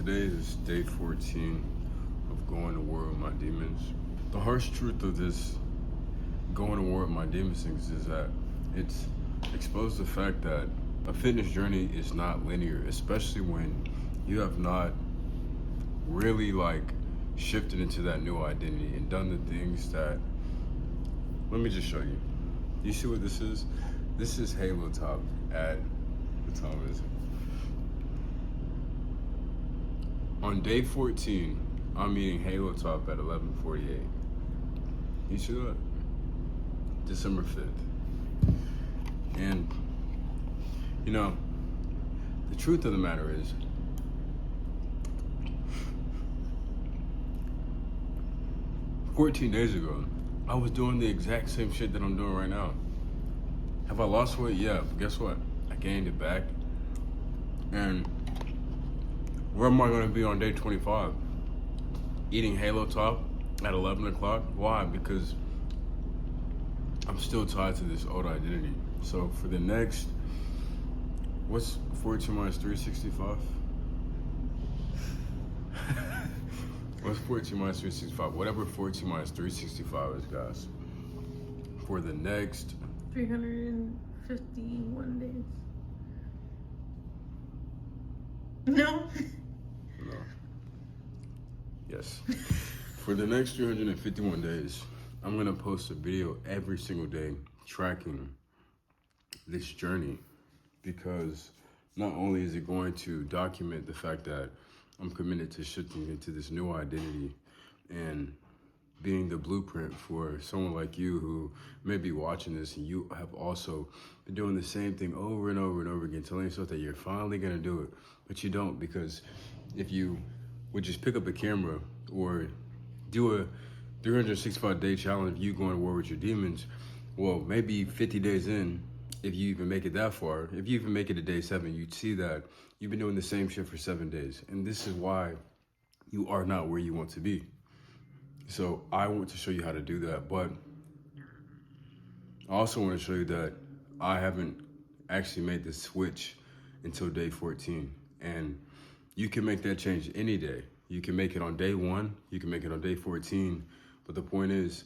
today is day 14 of going to war with my demons. The harsh truth of this going to war with my demons things is that it's exposed the fact that a fitness journey is not linear, especially when you have not really shifted into that new identity and done the things that, let me just show you. You see what this is? This is Halo Top at, what time is it? On day 14, I'm eating Halo Top at 11:48. You see that? December 5th. And, you know, the truth of the matter is, "14 days ago, I was doing the exact same shit that I'm doing right now. Have I lost weight? Yeah, but guess what? I gained it back. And where am I gonna be on day 25? Eating Halo Top at 11 o'clock? Why? Because I'm still tied to this old identity. So for the next, what's 14 minus 365? What's 14 minus 365? Whatever 14 minus 365 is, guys. For the next 351 days. No? No. Yes. For the next 351 days, I'm gonna post a video every single day tracking this journey, because not only is it going to document the fact that I'm committed to shifting into this new identity and being the blueprint for someone like you who may be watching this and you have also been doing the same thing over and over and over again, telling yourself that you're finally gonna do it, but you don't, because if you would just pick up a camera or do a 365-day challenge, you going to war with your demons, well, maybe 50 days in, if you even make it that far, if you even make it to day 7, you'd see that you've been doing the same shit for 7 days. And this is why you are not where you want to be. So I want to show you how to do that, but I also want to show you that I haven't actually made the switch until day 14. And you can make that change any day. You can make it on day 1, you can make it on day 14, but the point is,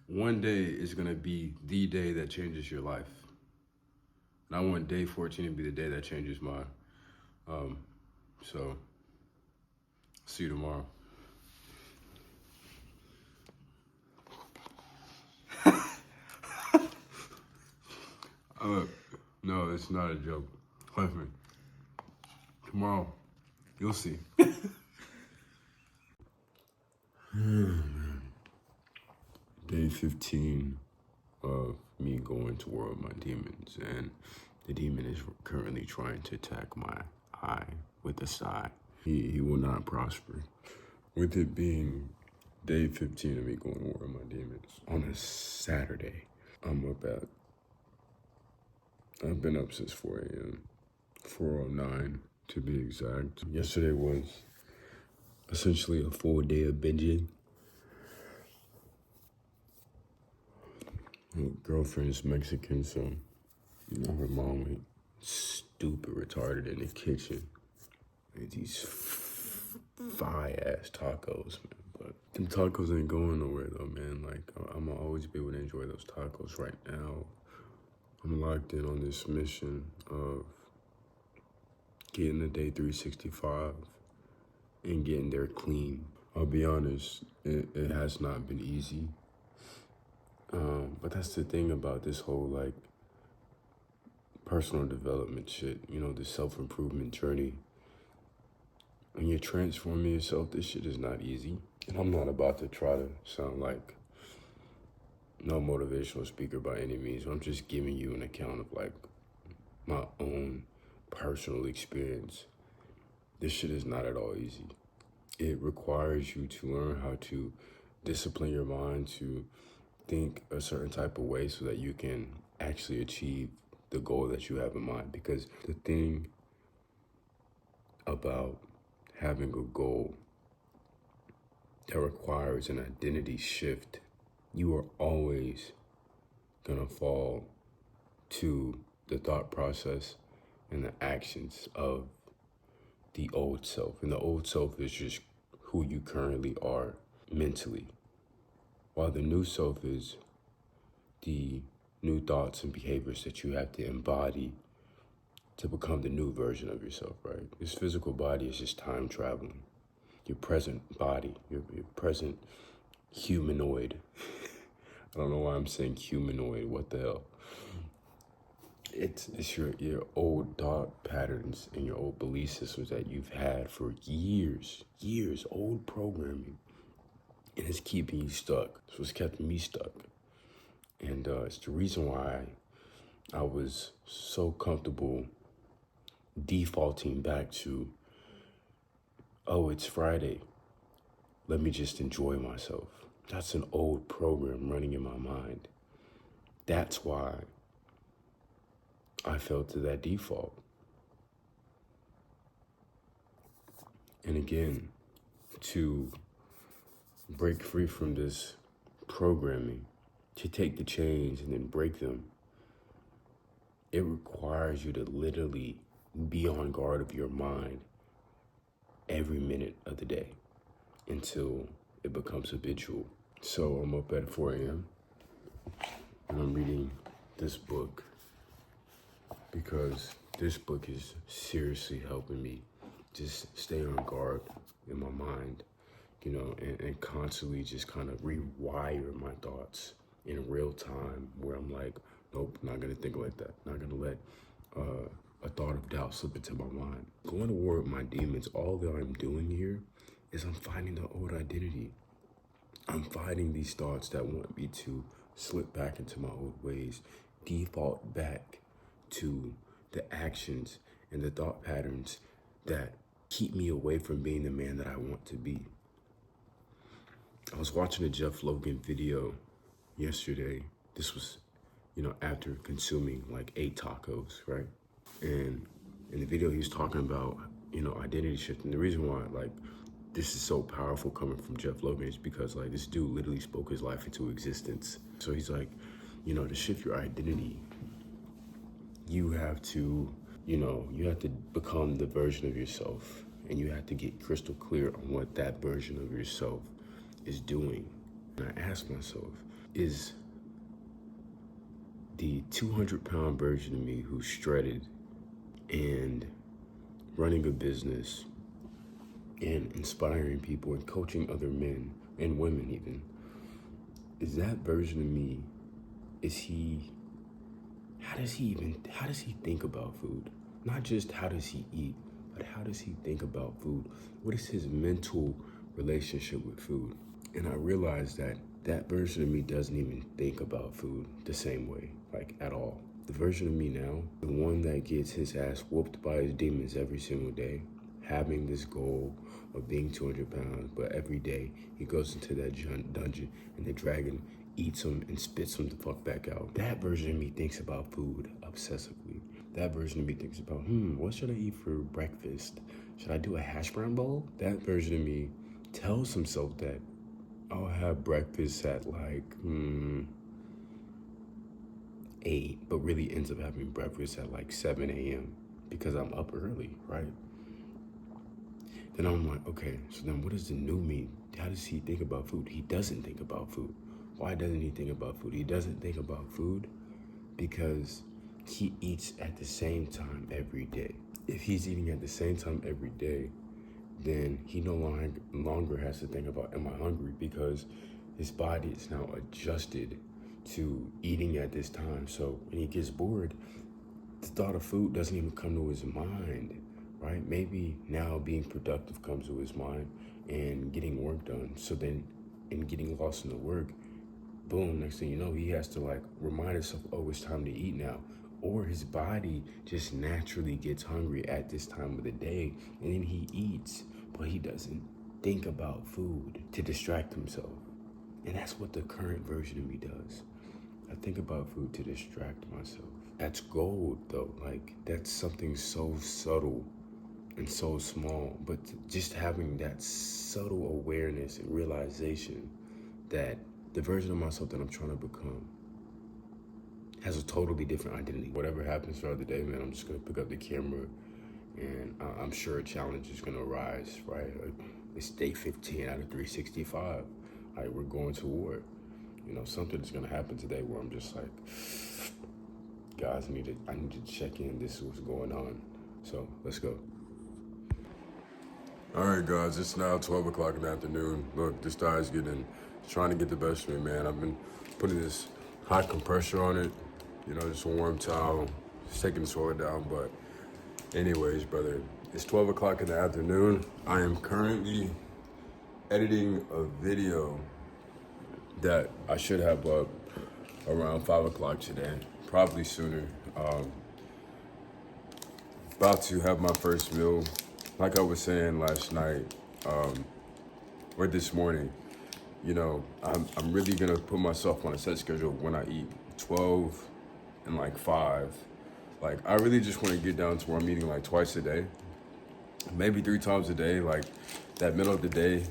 one day is gonna be the day that changes your life. And I want day 14 to be the day that changes mine. So, see you tomorrow. No, it's not a joke. Trust me. Tomorrow, you'll see. Day 15 of me going to war with my demons, and the demon is currently trying to attack my eye with a sigh. He will not prosper. With it being day 15 of me going to war with my demons, on a Saturday, I've been up since 4 a.m., 4:09 to be exact. Yesterday was essentially a full day of binging. My girlfriend is Mexican, so her mom was stupid retarded in the kitchen. Like these fire-ass tacos, man. But them tacos ain't going nowhere though, man. Like, I'm gonna always be able to enjoy those tacos. Right now, I'm locked in on this mission of getting to day 365 and getting there clean. I'll be honest, it has not been easy. But that's the thing about this whole personal development shit, you know, the self-improvement journey. When you're transforming yourself, this shit is not easy. And I'm not about to try to sound like no motivational speaker by any means. I'm just giving you an account of my own personal experience. This shit is not at all easy. It requires you to learn how to discipline your mind to think a certain type of way so that you can actually achieve the goal that you have in mind. Because the thing about having a goal that requires an identity shift, you are always gonna fall to the thought process and the actions of the old self. And the old self is just who you currently are mentally. While the new self is the new thoughts and behaviors that you have to embody to become the new version of yourself, right? This physical body is just time traveling. Your present body, your present humanoid. I don't know why I'm saying humanoid. What the hell? It's your old thought patterns and your old belief systems that you've had for years, old programming. And it's keeping you stuck. It's what's kept me stuck. And it's the reason why I was so comfortable defaulting back to, oh, it's Friday. Let me just enjoy myself. That's an old program running in my mind. That's why I fell to that default. And again, to break free from this programming, to take the chains and then break them, it requires you to literally be on guard of your mind every minute of the day until it becomes habitual. So I'm up at 4 a.m. and I'm reading this book because this book is seriously helping me just stay on guard in my mind, and constantly just kind of rewire my thoughts in real time where I'm like, nope, not gonna think like that. Not gonna let a thought of doubt slip into my mind. Going to war with my demons, all that I'm doing here is I'm fighting the old identity. I'm fighting these thoughts that want me to slip back into my old ways, default back to the actions and the thought patterns that keep me away from being the man that I want to be. I was watching a Jeff Logan video yesterday. This was, after consuming like 8 tacos, right? And in the video, he was talking about, identity shift. And the reason why, this is so powerful coming from Jeff Logan is because, this dude literally spoke his life into existence. So he's like, to shift your identity, you have to, become the version of yourself. And you have to get crystal clear on what that version of yourself is doing. And I asked myself, is the 200-pound version of me who's shredded and running a business and inspiring people and coaching other men and women even, is that version of me, how does he think about food? Not just how does he eat, but how does he think about food? What is his mental relationship with food? And I realized that that version of me doesn't even think about food the same way, at all. The version of me now, the one that gets his ass whooped by his demons every single day, having this goal of being 200 pounds, but every day he goes into that dungeon and the dragon eats him and spits him the fuck back out. That version of me thinks about food obsessively. That version of me thinks about, what should I eat for breakfast? Should I do a hash brown bowl? That version of me tells himself that I'll have breakfast at 8, but really ends up having breakfast at 7 a.m. because I'm up early, right? Then I'm like, okay, so then what does the new me, how does he think about food? He doesn't think about food. Why doesn't he think about food? He doesn't think about food because he eats at the same time every day. If he's eating at the same time every day, then he no longer has to think about, am I hungry? Because his body is now adjusted to eating at this time. So when he gets bored, the thought of food doesn't even come to his mind, right? Maybe now being productive comes to his mind and getting work done. So then in getting lost in the work, boom, next thing you know, he has to remind himself, oh, it's time to eat now. Or his body just naturally gets hungry at this time of the day and then he eats, but he doesn't think about food to distract himself. And that's what the current version of me does. I think about food to distract myself. That's gold though, that's something so subtle and so small, but just having that subtle awareness and realization that the version of myself that I'm trying to become has a totally different identity. Whatever happens throughout the day, man, I'm just gonna pick up the camera and I'm sure a challenge is gonna arise, right? Like, it's day 15 out of 365. Like, we're going to war. You know, something's gonna happen today where I'm just like, guys, I need to check in. This is what's going on. So let's go. All right, guys, it's now 12 o'clock in the afternoon. Look, this guy's trying to get the best of me, man. I've been putting this hot compressor on it, you know, just a warm towel, just taking the soil down. But anyways, brother, it's 12 o'clock in the afternoon. I am currently editing a video that I should have up around 5 o'clock today, probably sooner. About to have my first meal. Like I was saying last night, or this morning, you know, I'm really gonna put myself on a set schedule when I eat 12 and like 5. Like, I really just wanna get down to where I'm eating like twice a day, maybe 3 times a day. Like, that middle of the day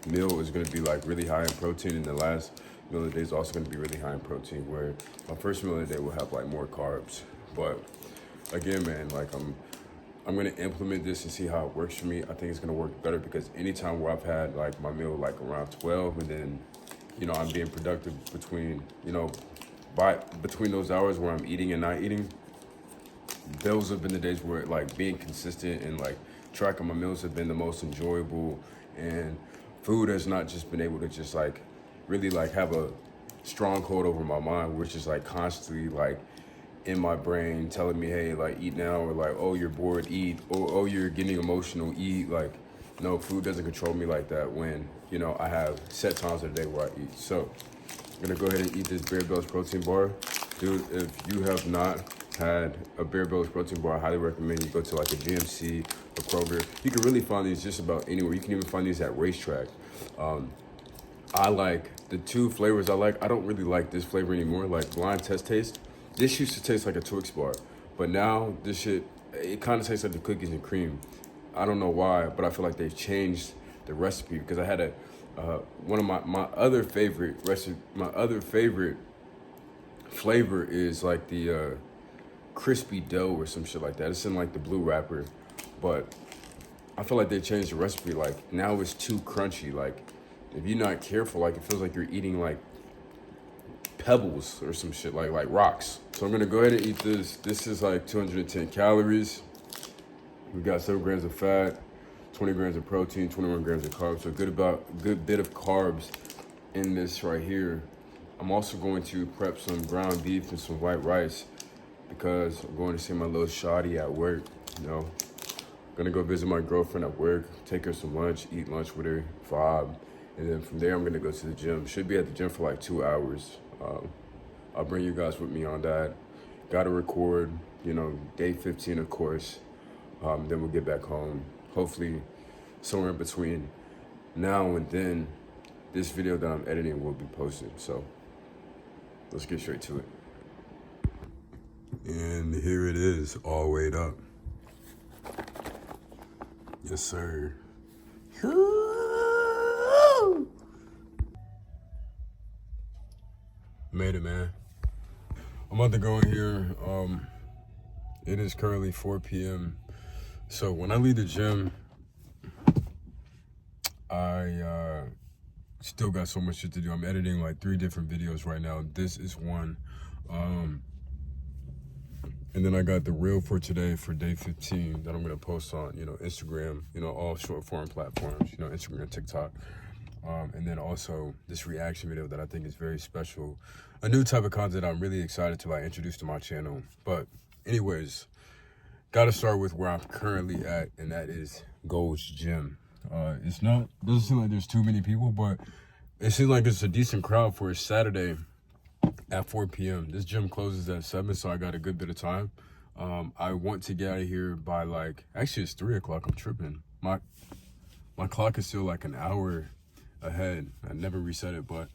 meal is gonna be like really high in protein, and the last meal of the day is also gonna be really high in protein, where my first meal of the day will have like more carbs. But again, man, like I'm gonna implement this and see how it works for me. I think it's gonna work better because anytime where I've had like my meal like around 12, and then, you know, I'm being productive between, you know, between those hours where I'm eating and not eating, those have been the days where like being consistent and like tracking my meals have been the most enjoyable, and food has not just been able to just like really like have a stronghold over my mind, which is like constantly like in my brain telling me, hey, like, eat now, or like, oh, you're bored, eat, or oh, you're getting emotional, eat. Like, no, food doesn't control me like that when, you know, I have set times of the day where I eat. So I'm gonna go ahead and eat this Bare Bells protein bar. Dude, if you have not had a Bare Bells protein bar, I highly recommend you go to like a GMC, a Kroger. You can really find these just about anywhere. You can even find these at Racetrack. I like the 2 flavors I like. I don't really like this flavor anymore, like Blind Test Taste. This used to taste like a Twix bar, but now this shit, it kind of tastes like the cookies and cream. I don't know why, but I feel like they've changed the recipe, because I had one of my other favorite flavor is like the crispy dough or some shit like that. It's in like the blue wrapper, but I feel like they changed the recipe. Like, now it's too crunchy. Like, if you're not careful, like, it feels like you're eating like pebbles or some shit, like rocks. So I'm gonna go ahead and eat this. This is like 210 calories. We got 7 grams of fat, 20 grams of protein, 21 grams of carbs. So good bit of carbs in this right here. I'm also going to prep some ground beef and some white rice because I'm going to see my little shawty at work. You know, gonna go visit my girlfriend at work, take her some lunch, eat lunch with her, vibe, and then from there I'm gonna go to the gym. Should be at the gym for like 2 hours. I'll bring you guys with me on that. Gotta record, you know, day 15, of course. Then we'll get back home. Hopefully, somewhere in between now and then, this video that I'm editing will be posted. So let's get straight to it. And here it is, all weighed up. Yes, sir. Made it, man. I'm about to go in here. It is currently 4 p.m. So when I leave the gym, I still got so much shit to do. I'm editing like 3 different videos right now. This is one. And then I got the reel for today for day 15 that I'm gonna post on, you know, Instagram, you know, all short form platforms, you know, Instagram, TikTok. And then also this reaction video that I think is very special. A new type of content I'm really excited to like introduce to my channel. But anyways, gotta start with where I'm currently at, and that is Gold's Gym. Doesn't seem like there's too many people, but it seems like it's a decent crowd for a Saturday at 4 p.m. This gym closes at 7, so I got a good bit of time. I want to get out of here by like, actually it's 3 o'clock, I'm tripping. My clock is still like an hour ahead. I never reset it, but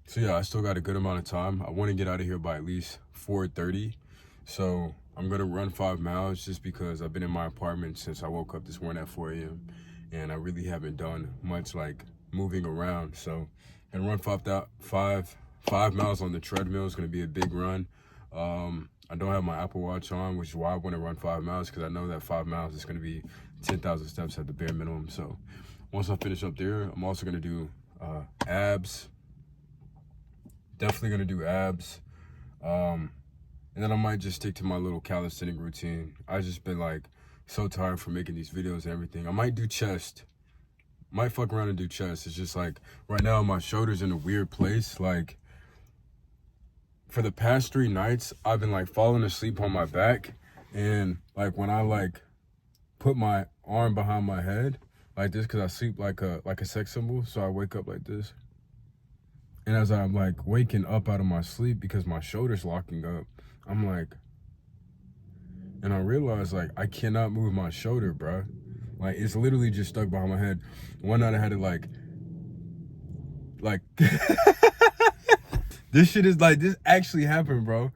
so yeah, I still got a good amount of time. I want to get out of here by at least 4:30. So I'm gonna run 5 miles just because I've been in my apartment since I woke up this morning at 4 a.m. and I really haven't done much like moving around. So I'm gonna run 5 miles on the treadmill. It's gonna be a big run. I don't have my Apple Watch on, which is why I want to run 5 miles, because I know that 5 miles is going to be 10,000 steps at the bare minimum. So once I finish up there, I'm also going to do abs. Definitely going to do abs. And then I might just stick to my little calisthenic routine. I just been like so tired from making these videos and everything. I might do chest. Might fuck around and do chest. It's just like right now my shoulder's in a weird place. Like for the past 3 nights, I've been like falling asleep on my back. And like when I like put my arm behind my head like this, because I sleep like a sex symbol. So I wake up like this. And as I'm like waking up out of my sleep because my shoulder's locking up, I'm like, and I realized like I cannot move my shoulder, bro. Like it's literally just stuck behind my head. One night I had to like this shit is like, this actually happened, bro.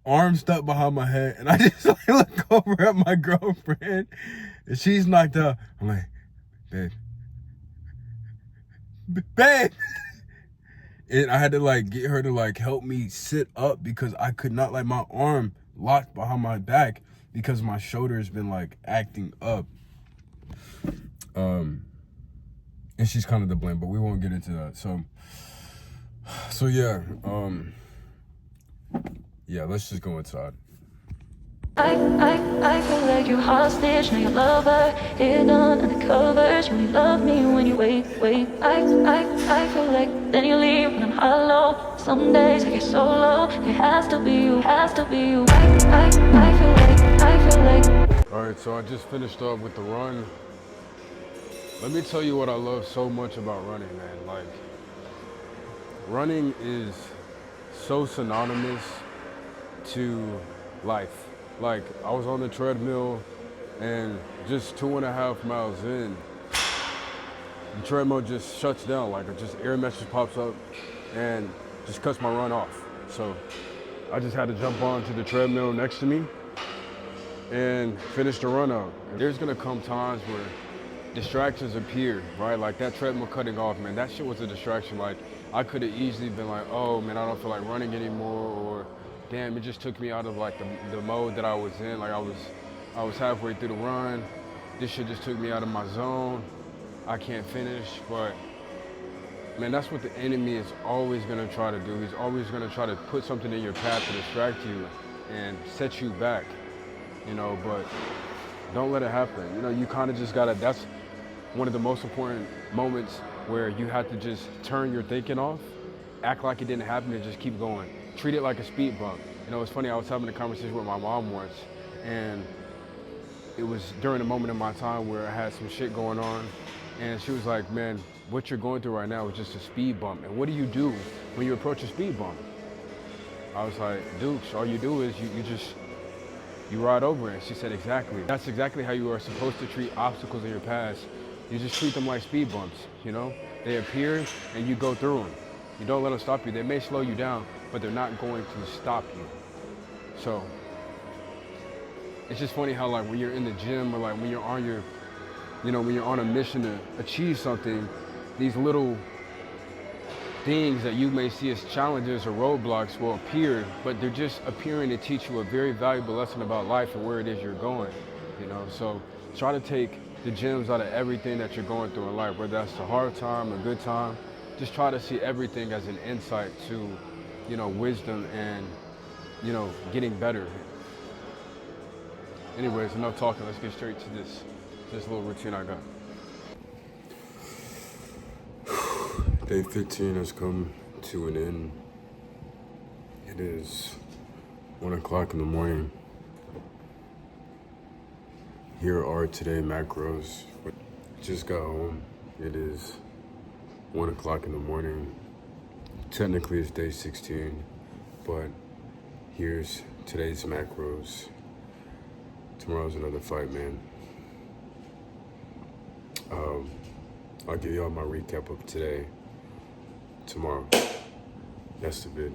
Arm stuck behind my head, and I just like look over at my girlfriend, and she's knocked up. I'm like, babe. And I had to like get her to like help me sit up because I could not, like my arm locked behind my back because my shoulder has been like acting up. And she's kind of to blame, but we won't get into that. So yeah, yeah, let's just go inside. I feel like you're hostage, now your lover hidden under the covers. You only love me when you wait. I feel like then you leave when I'm hollow. Some days I get so low, it has to be you, has to be you. I feel like. All right, so I just finished up with the run. Let me tell you what I love so much about running, man. Like, running is so synonymous to life. Like, I was on the treadmill and just 2.5 miles in, the treadmill just shuts down. Like, it just air message pops up and just cuts my run off. So I just had to jump onto the treadmill next to me and finish the run out. There's gonna come times where distractions appear, right? Like that treadmill cutting off, man, that shit was a distraction. Like I could have easily been like, oh man, I don't feel like running anymore, or damn, it just took me out of like the mode that I was in. Like I was halfway through the run. This shit just took me out of my zone. I can't finish. But man, that's what the enemy is always gonna try to do. He's always gonna try to put something in your path to distract you and set you back, you know, but don't let it happen. You know, you kind of just gotta, that's one of the most important moments where you have to just turn your thinking off, act like it didn't happen, and just keep going. Treat it like a speed bump. You know, it's funny, I was having a conversation with my mom once, and it was during a moment in my time where I had some shit going on, and she was like, man, what you're going through right now is just a speed bump, and what do you do when you approach a speed bump? I was like, Dukes, all you do is you ride over it. She said, exactly. That's exactly how you are supposed to treat obstacles in your past. You just treat them like speed bumps, you know? They appear and you go through them. You don't let them stop you. They may slow you down, but they're not going to stop you. So it's just funny how like when you're in the gym or like when you're on your, you know, when you're on a mission to achieve something, these little things that you may see as challenges or roadblocks will appear, but they're just appearing to teach you a very valuable lesson about life and where it is you're going, you know? So try to take the gems out of everything that you're going through in life, whether that's a hard time, a good time. Just try to see everything as an insight to, you know, wisdom and, you know, getting better. Anyways, enough talking. Let's get straight to this little routine I got. Day 15 has come to an end. It is 1 o'clock in the morning. Here are today macros. Just got home. It is 1 o'clock in the morning. Technically it's day 16, but here's today's macros. Tomorrow's another fight, man. I'll give y'all my recap of today tomorrow. That's the bid.